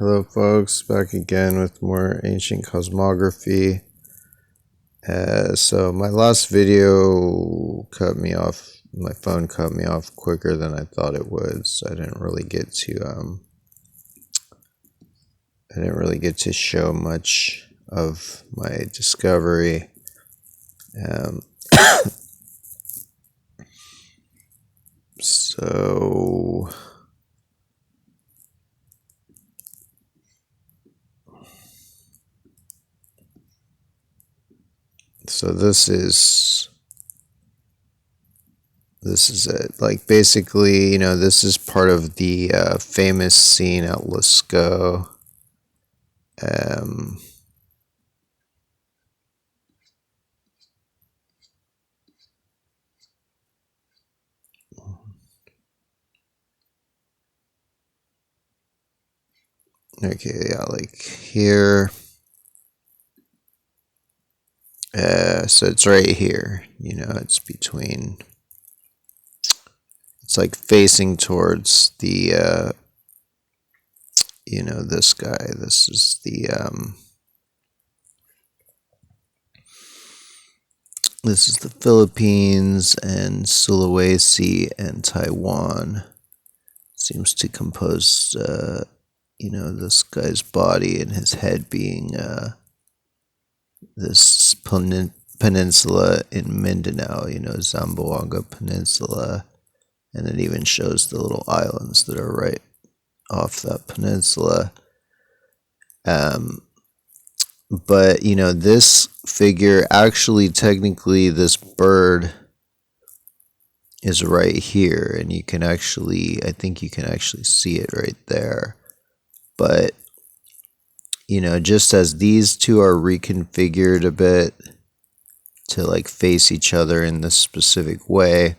Hello folks, back again with more ancient cosmography. So my last video cut me off, my phone cut me off quicker than I thought it would, so I didn't really get to show much of my discovery. So this is it. Like, basically, this is part of the famous scene at Lascaux. Okay, yeah, like here. So it's right here. It's between. It's like facing towards the. This guy. This is the. This is the Philippines and Sulawesi and Taiwan. Seems to compose. This guy's body and his head being this peninsula in Mindanao, Zamboanga Peninsula, and it even shows the little islands that are right off that peninsula. But, this figure, actually, technically, this bird is right here, and I think you can actually see it right there. But, just as these two are reconfigured a bit to like face each other in this specific way,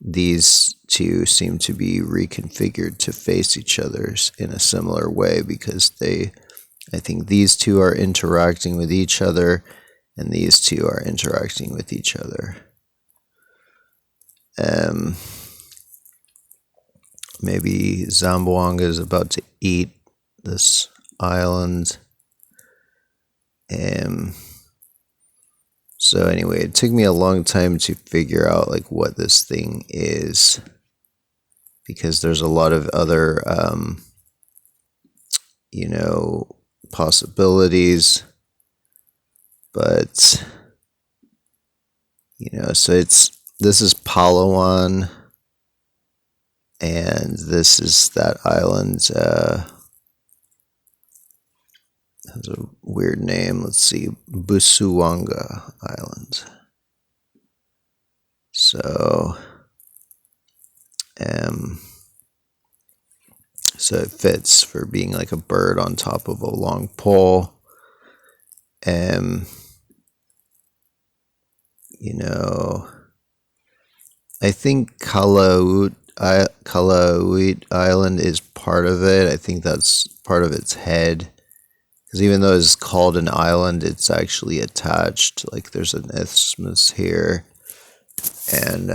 these two seem to be reconfigured to face each other in a similar way, because I think these two are interacting with each other and these two are interacting with each other. Maybe Zamboanga is about to eat this island. So anyway, it took me a long time to figure out like what this thing is, because there's a lot of other possibilities. But so this is Palawan, and this is that island. Has a weird name. Let's see, Busuanga Island. So, so it fits for being like a bird on top of a long pole. I think Kalauit Island is part of it. I think that's part of its head. Because even though it's called an island, it's actually attached. Like, there's an isthmus here, and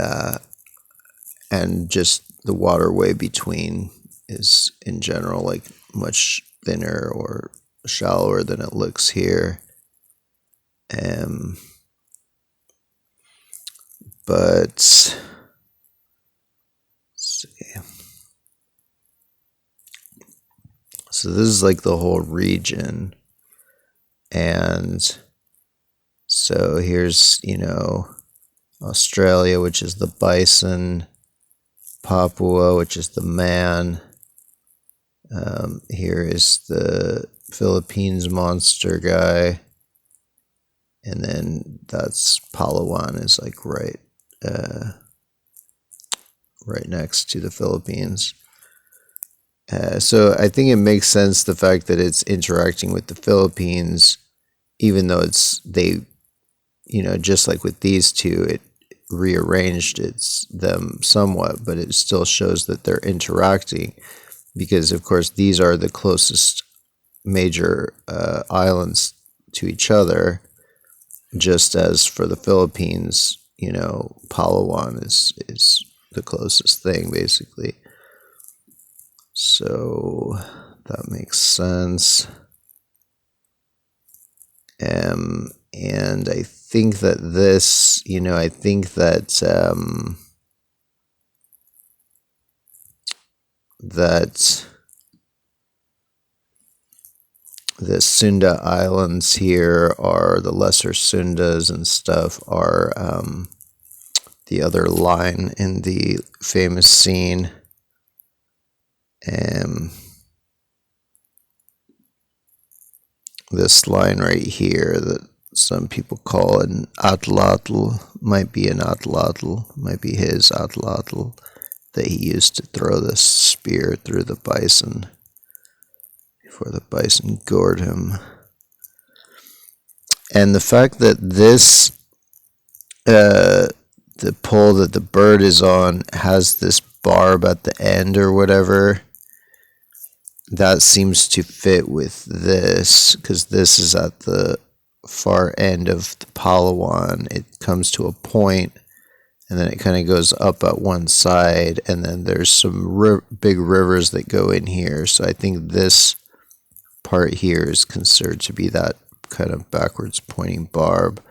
just the waterway between is in general like much thinner or shallower than it looks here. But let's see. So this is like the whole region, and so here's Australia, which is the bison, Papua, which is the man. Here is the Philippines monster guy, and then that's Palawan is like right next to the Philippines. So I think it makes sense, the fact that it's interacting with the Philippines, even though just like with these two, it rearranged them somewhat, but it still shows that they're interacting, because of course these are the closest major islands to each other, just as for the Philippines, Palawan is the closest thing, basically. So That makes sense. And I think that this, I think that that the Sunda Islands here are the Lesser Sundas and stuff are the other line in the famous scene. This line right here that some people call an atlatl might be his atlatl that he used to throw the spear through the bison before the bison gored him. And the fact that this the pole that the bird is on has this barb at the end or whatever, that seems to fit with this, because this is at the far end of the Palawan. It comes to a point, and then it kind of goes up at one side, and then there's some big rivers that go in here. So I think this part here is considered to be that kind of backwards pointing barb.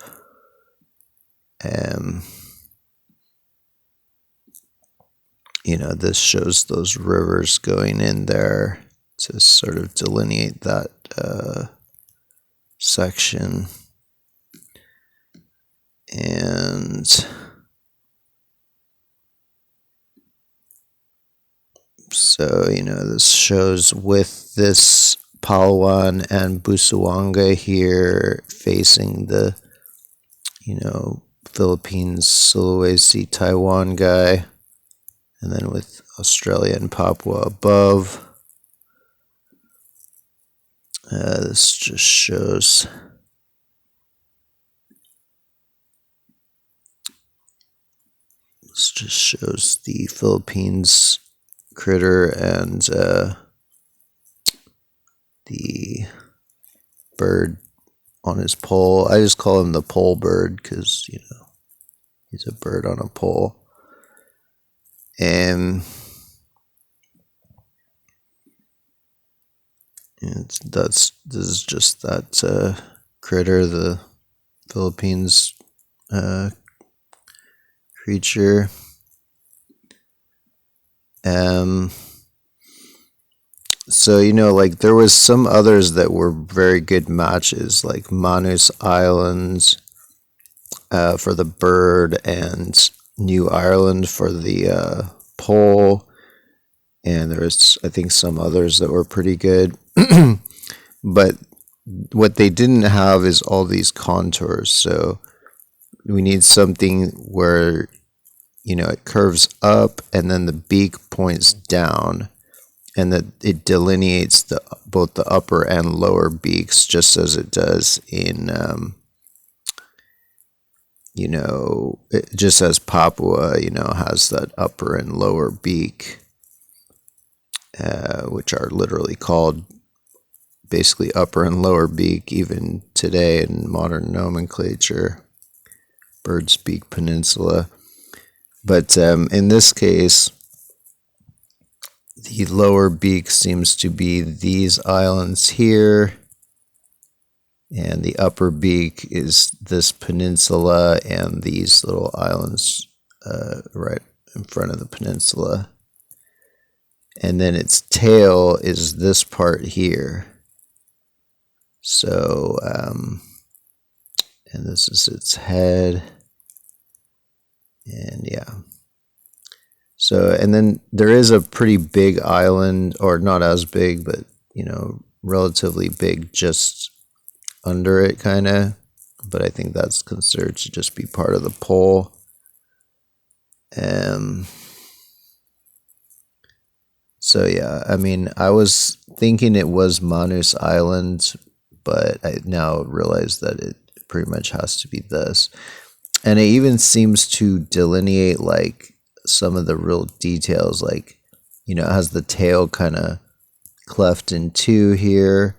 This shows those rivers going in there to sort of delineate that section. And so, this shows with this Palawan and Busuanga here facing the, Philippines, Sulawesi, Taiwan guy, and then with Australia and Papua above. This just shows the Philippines critter and the bird on his pole. I just call him the pole bird because, he's a bird on a pole. And this is just that critter, the Philippines creature. So, there was some others that were very good matches, like Manus Islands for the bird and New Ireland for the pole. And there's, I think, some others that were pretty good. But what they didn't have is all these contours. So we need something where, it curves up and then the beak points down, and that it delineates both the upper and lower beaks, just as it does in, just as Papua, has that upper and lower beak, which are literally called basically upper and lower beak, even today in modern nomenclature, Bird's Beak Peninsula. But in this case, the lower beak seems to be these islands here, and the upper beak is this peninsula and these little islands right in front of the peninsula. And then its tail is this part here. So, and this is its head. And yeah. So, and then there is a pretty big island, or not as big, but, relatively big just under it, kind of. But I think that's considered to just be part of the pole. So, yeah, I mean, I was thinking it was Manus Island, but I now realize that it pretty much has to be this. And it even seems to delineate, like, some of the real details, like, it has the tail kind of cleft in two here,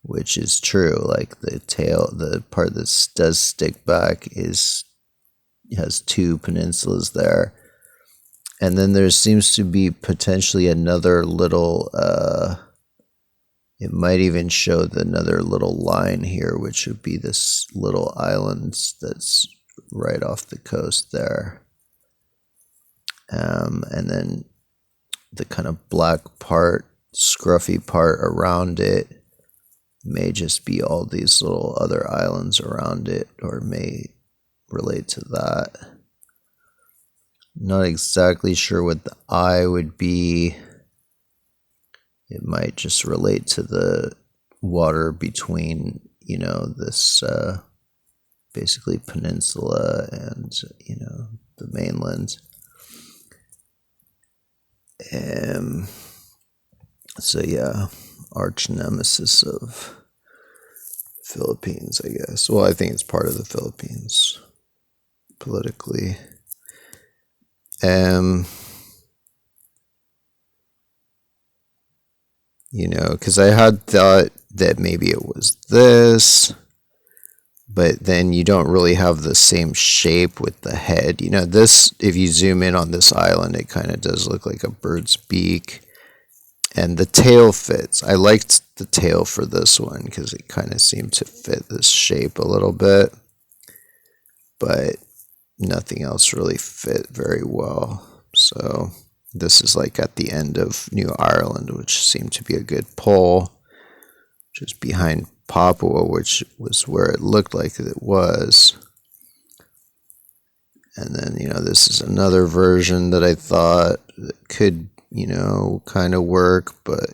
which is true. Like, the tail, the part that does stick back has two peninsulas there. And then there seems to be potentially another little might even show another little line here, which would be this little island that's right off the coast there. And then the kind of black part, scruffy part around it may just be all these little other islands around it, or may relate to that. Not exactly sure what the eye would be. It might just relate to the water between, this basically peninsula and, the mainland. So yeah, arch nemesis of Philippines, I guess. Well, I think it's part of the Philippines politically. Because I had thought that maybe it was this, but then you don't really have the same shape with the head. This, if you zoom in on this island, it kind of does look like a bird's beak. And the tail fits. I liked the tail for this one because it kind of seemed to fit this shape a little bit. But nothing else really fit very well. So this is like at the end of New Ireland, which seemed to be a good pull. Just behind Papua, which was where it looked like it was. And then, this is another version that I thought that could, kind of work, but,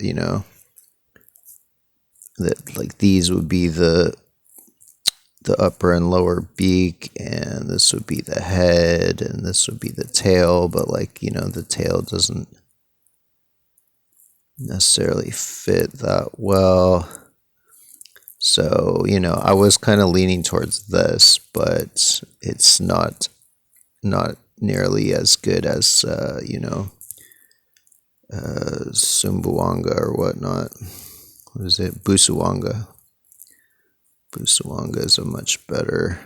that like these would be the upper and lower beak, and this would be the head, and this would be the tail, but like, the tail doesn't necessarily fit that well. So, I was kind of leaning towards this, but it's not nearly as good as, Sumbuanga or whatnot. What is it? Busuanga. Busuanga is a much better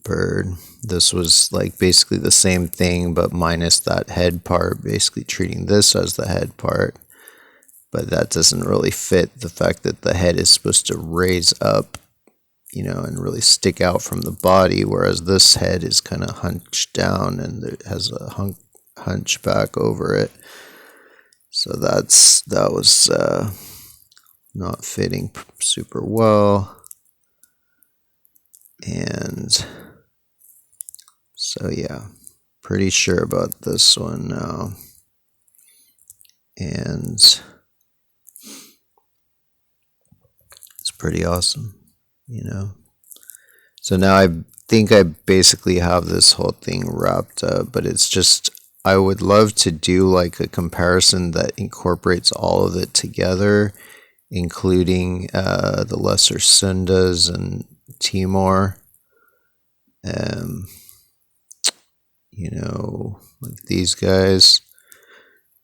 bird. This was like basically the same thing, but minus that head part, basically treating this as the head part. But that doesn't really fit the fact that the head is supposed to raise up, and really stick out from the body, whereas this head is kind of hunched down and it has a hunchback over it. So that was not fitting super well. And so yeah, pretty sure about this one now. And it's pretty awesome, So now I think I basically have this whole thing wrapped up, but it's just, I would love to do like a comparison that incorporates all of it together, including the Lesser Sundas and Timor. Like these guys,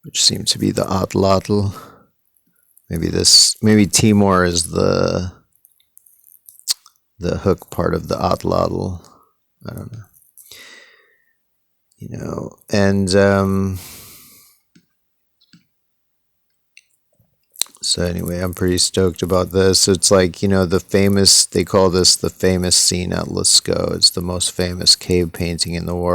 which seem to be the Atlatl. Maybe Timor is the hook part of the Atlatl. I don't know. And so anyway, I'm pretty stoked about this. It's like, they call this the famous scene at Lascaux. It's the most famous cave painting in the world.